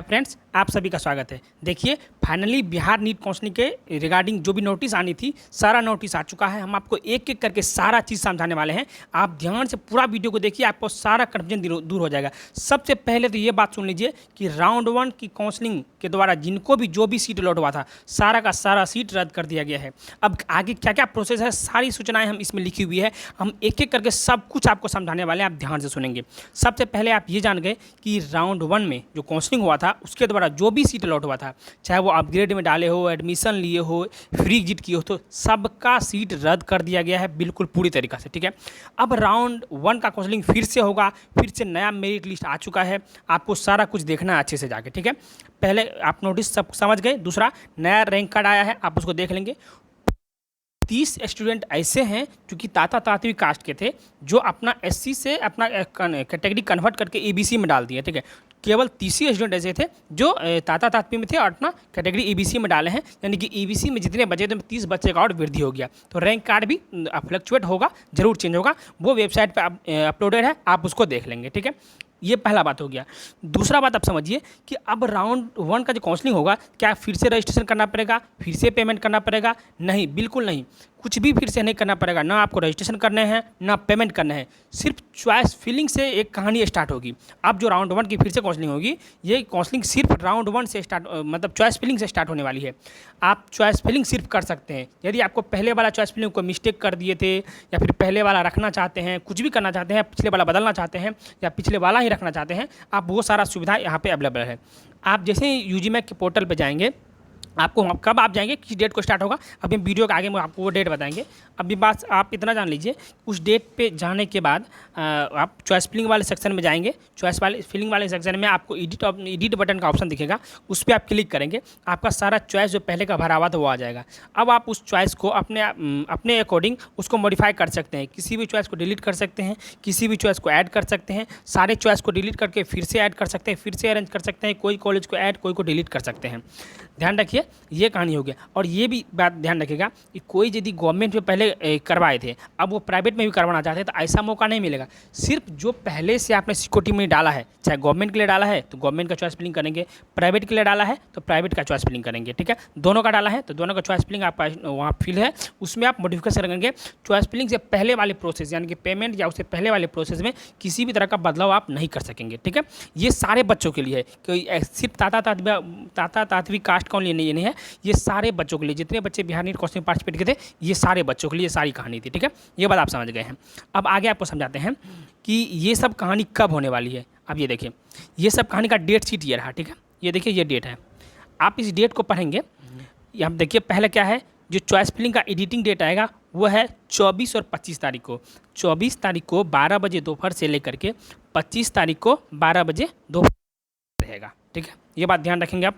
Friends, आप सभी का स्वागत है। देखिए, फाइनली बिहार नीट काउंसलिंग के रिगार्डिंग जो भी नोटिस आनी थी, सारा नोटिस आ चुका है। हम आपको एक एक करके सारा चीज़ समझाने वाले हैं। आप ध्यान से पूरा वीडियो को देखिए, आपको सारा कन्फ्यूजन दूर हो जाएगा। सबसे पहले तो ये बात सुन लीजिए कि राउंड 1 की काउंसलिंग के द्वारा जिनको भी जो भी सीट अलॉट हुआ था, सारा का सारा सीट रद्द कर दिया गया है। अब आगे क्या क्या प्रोसेस है, सारी सूचनाएं हम इसमें लिखी हुई है। हम एक एक करके सब कुछ आपको समझाने वाले हैं, आप ध्यान से सुनेंगे। सबसे पहले आप ये जान गए कि राउंड 1 में जो काउंसलिंग हुआ था, उसके द्वारा जो भी सीट अलॉट हुआ था, चाहे वो अपग्रेड में डाले हो, एडमिशन लिए हो, फ्री एग्जिट किए हो, तो सबका सीट रद्द कर दिया गया है बिल्कुल पूरी तरीक़ा से। ठीक है, अब राउंड 1 का काउंसलिंग फिर से होगा, फिर से नया मेरिट लिस्ट आ चुका है। आपको सारा कुछ देखना है अच्छे से जाके। ठीक है, पहले आप नोटिस सब समझ गए। दूसरा, नया रैंक कार्ड आया है, आप उसको देख लेंगे। 30 स्टूडेंट ऐसे हैं जो कि ताता तातवी कास्ट के थे, जो अपना एससी से अपना कैटेगरी कन्वर्ट करके ईबीसी में डाल दिए। ठीक है, केवल 30 ही स्टूडेंट ऐसे थे जो ताता तातवी में थे और अपना कैटेगरी ईबीसी में डाले हैं। यानी कि ईबीसी में जितने बचे थे 30 बच्चे का और वृद्धि हो गया। तो रैंक कार्ड भी फ्लक्चुएट होगा, जरूर चेंज होगा। वो वेबसाइट पर अपलोडेड है, आप उसको देख लेंगे। ठीक है, ये पहला बात हो गया। दूसरा बात आप समझिए कि अब राउंड 1 का जो काउंसलिंग होगा, क्या फिर से रजिस्ट्रेशन करना पड़ेगा, फिर से पेमेंट करना पड़ेगा? नहीं, बिल्कुल नहीं, कुछ भी फिर से नहीं करना पड़ेगा। ना आपको रजिस्ट्रेशन करने हैं, ना पेमेंट करने हैं। सिर्फ चॉइस फिलिंग से एक कहानी स्टार्ट होगी। अब जो राउंड 1 की फिर से काउंसलिंग होगी, ये काउंसलिंग सिर्फ राउंड 1 से स्टार्ट, मतलब चॉइस फिलिंग से स्टार्ट होने वाली है। आप चॉइस फिलिंग सिर्फ कर सकते हैं यदि आपको पहले वाला चॉइस फिलिंग को मिस्टेक कर दिए थे, या फिर पहले वाला रखना चाहते हैं, कुछ भी करना चाहते हैं, पिछले वाला बदलना चाहते हैं, या पिछले वाला ही रखना चाहते हैं, आप वो सारा सुविधा यहाँ पे अवेलेबल है। आप जैसे ही यूजीमैक के पोर्टल पे जाएंगे, आपको कब आप जाएंगे, किस डेट को स्टार्ट होगा, अभी वीडियो के आगे में आपको वो डेट बताएंगे। अभी बात आप इतना जान लीजिए, उस डेट पे जाने के बाद आप चॉइस फिलिंग वाले सेक्शन में जाएंगे। चॉइस फिलिंग वाले सेक्शन में आपको एडिट बटन का ऑप्शन दिखेगा, उस पर आप क्लिक करेंगे। आपका सारा चॉइस जो पहले का भरा हुआ था वो आ जाएगा। अब आप उस चॉइस को अपने अकॉर्डिंग उसको मॉडिफाई कर सकते हैं। किसी भी चॉइस को डिलीट कर सकते हैं, किसी भी चॉइस को ऐड कर सकते हैं। सारे चॉइस को डिलीट करके फिर से ऐड कर सकते हैं, फिर से अरेंज कर सकते हैं। कोई कॉलेज को ऐड, कोई को डिलीट कर सकते हैं। ध्यान रखिए, ये कहानी हो गया। और ये भी बात ध्यान रखिएगा कि कोई यदि गवर्नमेंट में पहले करवाए थे, अब वो प्राइवेट में भी करवाना चाहते हैं, तो ऐसा मौका नहीं मिलेगा। सिर्फ जो पहले से आपने सिक्योरिटी में डाला है, चाहे गवर्नमेंट के लिए डाला है तो गवर्नमेंट का चॉइस फिलिंग करेंगे, प्राइवेट के लिए डाला है तो प्राइवेट का चॉइस फिलिंग करेंगे। ठीक है, दोनों का डाला है तो दोनों का चॉइस फिलिंग आपका वहाँ फिल है, उसमें आप मॉडिफिकेशन करेंगे। चॉइस फिलिंग से पहले वाले प्रोसेस, यानी कि पेमेंट या उससे पहले वाले प्रोसेस में किसी भी तरह का बदलाव आप नहीं कर सकेंगे। ठीक है, ये सारे बच्चों के लिए है, कि सिर्फ ताता तातवी कास्ट कौन लिए नहीं है, ये सारे बच्चों के लिए, जितने बच्चे बिहार नीट काउंसलिंग पार्टिसिपेट किए थे, ये सारे बच्चों के लिए सारी कहानी थी। ठीक है, ये बात आप समझ गए हैं। अब आगे आपको समझाते हैं कि ये सब कहानी कब होने वाली है। अब ये देखिए, ये सब कहानी का डेट शीट ये रहा। ठीक है, ये देखिए, ये डेट है। आप इस डेट को पढ़ेंगे, यहाँ देखिए पहले क्या है, जो चॉइस फिलिंग का एडिटिंग डेट आएगा वो है 24 और 25 तारीख को। 24 तारीख को 12 बजे दोपहर से लेकर के 25 तारीख को 12 बजे दोपहर रहेगा। ठीक है, ये बात ध्यान रखेंगे आप।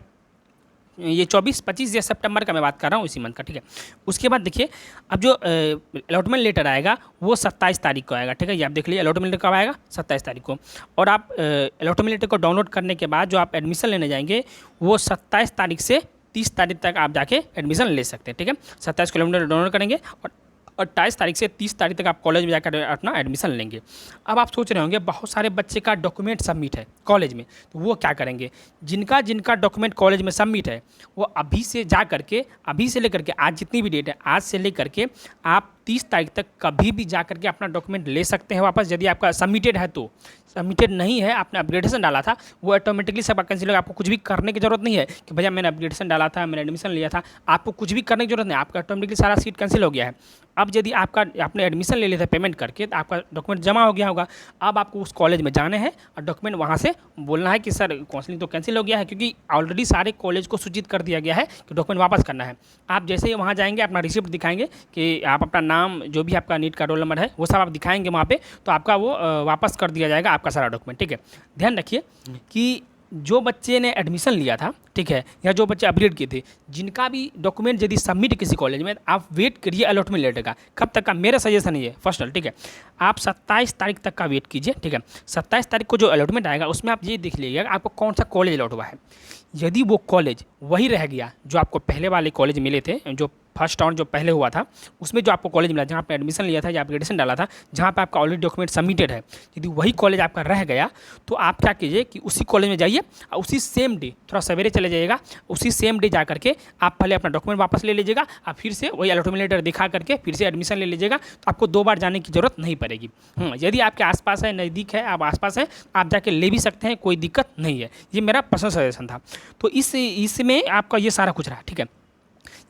ये 24-25 या सितंबर का मैं बात कर रहा हूँ, इसी मंथ का। ठीक है, उसके बाद देखिए, अब जो अलॉटमेंट लेटर आएगा वो 27 तारीख को आएगा। ठीक है, ये आप देख लीजिए, अलॉटमेंट लेटर कब आएगा, 27 तारीख को। और आप अलॉटमेंट लेटर को डाउनलोड करने के बाद जो आप एडमिशन लेने जाएंगे, वो 27 तारीख से 30 तारीख तक आप जाके एडमिशन ले सकते हैं। ठीक है, 27 को डाउनलोड करेंगे और 28 तारीख से 30 तारीख तक आप कॉलेज में जाकर अपना एडमिशन लेंगे। अब आप सोच रहे होंगे, बहुत सारे बच्चे का डॉक्यूमेंट सबमिट है कॉलेज में, तो वो क्या करेंगे? जिनका डॉक्यूमेंट कॉलेज में सबमिट है, वो अभी से जा करके, अभी से लेकर के आज जितनी भी डेट है, आज से लेकर के आप 30 तारीख तक कभी भी जा करके अपना डॉक्यूमेंट ले सकते हैं वापस, यदि आपका सबमिटेड है तो। सबमिटेड नहीं है, आपने अपग्रेडेशन डाला था, वो ऑटोमेटिकली सब कैंसिल होगा। आपको कुछ भी करने की जरूरत नहीं है कि भैया मैंने अपग्रेडेशन डाला था, मैंने एडमिशन लिया था। आपको कुछ भी करने की जरूरत नहीं, आपका ऑटोमेटिकली सारा सीट कैंसिल हो गया है। अब यदि आपने एडमिशन ले लिया था पेमेंट करके, तो आपका डॉक्यूमेंट जमा हो गया होगा। अब आपको उस कॉलेज में जाना है और डॉक्यूमेंट वहाँ से बोलना है कि सर काउंसलिंग तो कैंसिल हो गया है, क्योंकि ऑलरेडी सारे कॉलेज को सूचित कर दिया गया है कि डॉक्यूमेंट वापस करना है। आप जैसे ही वहाँ जाएंगे, अपना रिसिप्ट दिखाएंगे कि आप अपना नाम, जो भी आपका नीट का रोल नंबर है, वो सब आप दिखाएंगे वहाँ पे, तो आपका वो वापस कर दिया जाएगा आपका सारा डॉक्यूमेंट। ठीक है, ध्यान रखिए कि जो बच्चे ने एडमिशन लिया था, ठीक है, या जो बच्चे अपग्रेड किए थे, जिनका भी डॉक्यूमेंट यदि सबमिट किसी कॉलेज में, आप वेट करिए अलॉटमेंट लेटर का। कब तक का? मेरा सजेशन ये है पर्सनल। ठीक है, आप 27 तारीख तक का वेट कीजिए। ठीक है, 27 तारीख को जो अलॉटमेंट आएगा, उसमें आप ये देख लीजिएगा आपको कौन सा कॉलेज अलॉट हुआ है। यदि वो कॉलेज वही रह गया जो आपको पहले वाले कॉलेज मिले थे, जो फर्स्ट राउंड जो पहले हुआ था उसमें जो आपको कॉलेज मिला, जहाँ पे एडमिशन लिया था या एप्लीकेशन डाला था, जहाँ पे आपका ऑलरेडी डॉक्यूमेंट सबमिटेड है, यदि वही कॉलेज आपका रह गया तो आप क्या कीजिए कि उसी कॉलेज में जाइए और उसी सेम डे, थोड़ा सवेरे चले जाइएगा, उसी सेम डे जा करके आप पहले अपना डॉक्यूमेंट वापस ले लीजिएगा और फिर से वही अलॉटमेंट लेटर दिखा करके फिर से एडमिशन ले लीजिएगा। तो आपको 2 बार जाने की ज़रूरत नहीं पड़ेगी। यदि आपके आसपास है, नज़दीक है, आप आसपास हैं, आप जाके ले भी सकते हैं, कोई दिक्कत नहीं है। ये मेरा पर्सनल सजेशन था। तो इसमें आपका ये सारा कुछ रहा, ठीक है।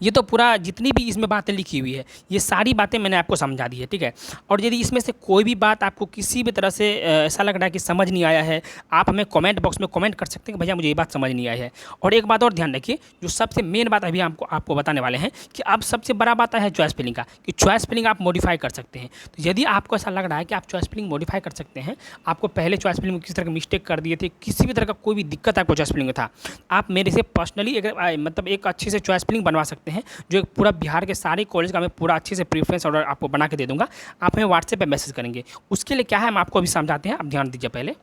ये तो पूरा जितनी भी इसमें बातें लिखी हुई है ये सारी बातें मैंने आपको समझा दी है, ठीक है। और यदि इसमें से कोई भी बात आपको किसी भी तरह से ऐसा लग रहा है कि समझ नहीं आया है, आप हमें कमेंट बॉक्स में कमेंट कर सकते हैं कि भैया मुझे ये बात समझ नहीं आई है। और एक बात और ध्यान रखिए, जो सबसे मेन बात अभी आपको बताने वाले हैं कि अब सबसे बड़ा बात है चॉइस फिलिंग का, कि चॉइस फिलिंग आप मॉडिफाई कर सकते हैं। तो यदि आपको ऐसा लग रहा है कि आप चॉइस फिलिंग मॉडिफाई कर सकते हैं, आपको पहले चॉइस फिलिंग में किसी तरह का मिस्टेक कर दिए थे, किसी भी तरह का कोई भी दिक्कत आपको चॉइस फिलिंग में था, आप मेरे से पर्सनली मतलब एक अच्छे से चॉइस फिलिंग बनवा सकते हैं, जो एक पूरा बिहार के सारे कॉलेज का मैं पूरा अच्छे से प्रेफरेंस ऑर्डर आपको बना के दे दूंगा। आप हमें व्हाट्सएप पे मैसेज करेंगे। उसके लिए क्या है हम आपको अभी समझाते हैं, आप ध्यान दीजिए। पहले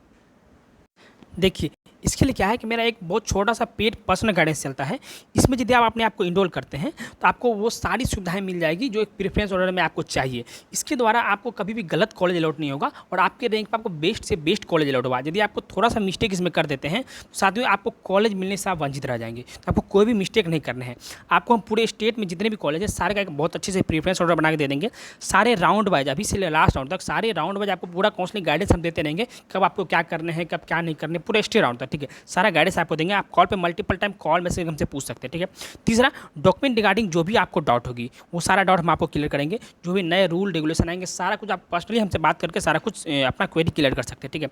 देखिए, इसके लिए क्या है कि मेरा एक बहुत छोटा सा पेड पर्सनल गाइडेंस चलता है। इसमें यदि आप अपने आप को इनरोल करते हैं तो आपको वो सारी सुविधाएं मिल जाएगी जो एक प्रेफरेंस ऑर्डर में आपको चाहिए। इसके द्वारा आपको कभी भी गलत कॉलेज अलॉट नहीं होगा और आपके रैंक पर आपको बेस्ट से बेस्ट कॉलेज अलॉट होगा। यदि आपको थोड़ा सा मिस्टेक इसमें कर देते हैं तो साथ में आपको कॉलेज मिलने से आप वंचित रह जाएंगे। तो आपको कोई भी मिस्टेक नहीं करने हैं। आपको हम पूरे स्टेट में जितने भी कॉलेज है सारे का एक बहुत अच्छे से प्रेफरेंस ऑर्डर बना के दे देंगे। सारे राउंड वाइज, अभी से लास्ट राउंड तक सारे राउंड वाइज आपको पूरा काउंसलिंग गाइडेंस हम देते रहेंगे, कब आपको क्या करने हैं, कब क्या नहीं करने, पूरे स्टे राउंड तक, ठीक है। सारा गाइडेंस आपको देंगे। आप कॉल पे मल्टीपल टाइम कॉल मैसेज हमसे पूछ सकते हैं, ठीक है। तीसरा, डॉक्यूमेंट रिगार्डिंग जो भी आपको डाउट होगी वो सारा डाउट हम आपको क्लियर करेंगे। जो भी नए रूल रेगुलेशन आएंगे सारा कुछ आप पर्सनली हमसे बात करके सारा कुछ अपना क्वेरी क्लियर कर सकते हैं, ठीक है।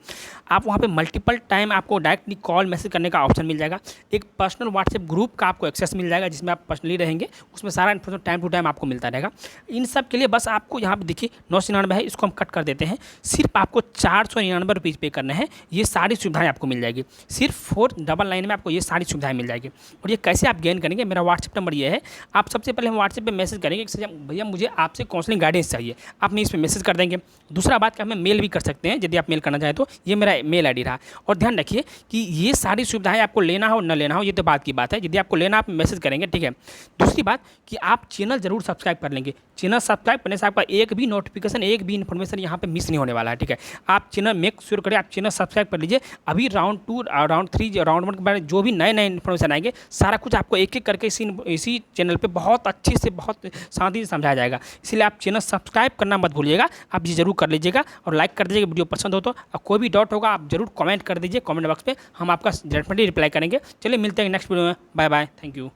आप वहाँ पे मल्टीपल टाइम आपको डायरेक्टली कॉल मैसेज करने का ऑप्शन मिल जाएगा। एक पर्सनल व्हाट्सएप ग्रुप का आपको एक्सेस मिल जाएगा जिसमें आप पर्सनली रहेंगे, उसमें सारा इन्फॉर्मेशन टाइम टू टाइम आपको मिलता रहेगा। इन सब के लिए बस आपको यहाँ पे देखिए 999 है, इसको हम कट कर देते हैं। सिर्फ आपको 499 रुपीज़ पे करने हैं, ये सारी सुविधाएं आपको मिल जाएगी। सिर्फ 499 में आपको ये सारी सुविधाएं मिल जाएगी। और ये कैसे आप गेन करेंगे, मेरा व्हाट्सएप नंबर ये है। आप सबसे पहले हम व्हाट्सएप पे मैसेज करेंगे कि भैया मुझे आपसे काउंसलिंग गाइडेंस चाहिए, आप हमें इस पर मैसेज कर देंगे। दूसरा बात कि हमें मेल भी कर सकते हैं यदि आप मेल करना चाहें तो, ये मेरा मेल आईडी रहा। और ध्यान रखिए कि ये सारी सुविधाएं आपको लेना हो न लेना हो ये तो बात की बात है। यदि आपको लेना आप मैसेज करेंगे, ठीक है। दूसरी बात कि आप चैनल जरूर सब्सक्राइब कर लेंगे। चैनल सब्सक्राइब करने से आपका एक भी नोटिफिकेशन, एक भी इन्फॉर्मेशन यहाँ पे मिस नहीं होने वाला है, ठीक है। आप चैनल मेक श्योर करें, आप चैनल सब्सक्राइब कर लीजिए। अभी राउंड 2, राउंड 3, राउंड 1 के बारे में जो भी नए इन्फॉर्मेशन आएंगे सारा कुछ आपको एक एक करके इसी चैनल पे बहुत अच्छे से, बहुत शांति से समझाया जाएगा। इसलिए आप चैनल सब्सक्राइब करना मत भूलिएगा, आप ये जरूर कर लीजिएगा और लाइक कर दीजिएगा वीडियो पसंद हो तो। और कोई भी डाउट होगा आप जरूर कमेंट कर दीजिए कमेंट बॉक्स पे, हम आपका डेफिनेटली रिप्लाई करेंगे। चलिए मिलते हैं नेक्स्ट वीडियो में। Bye bye, thank you.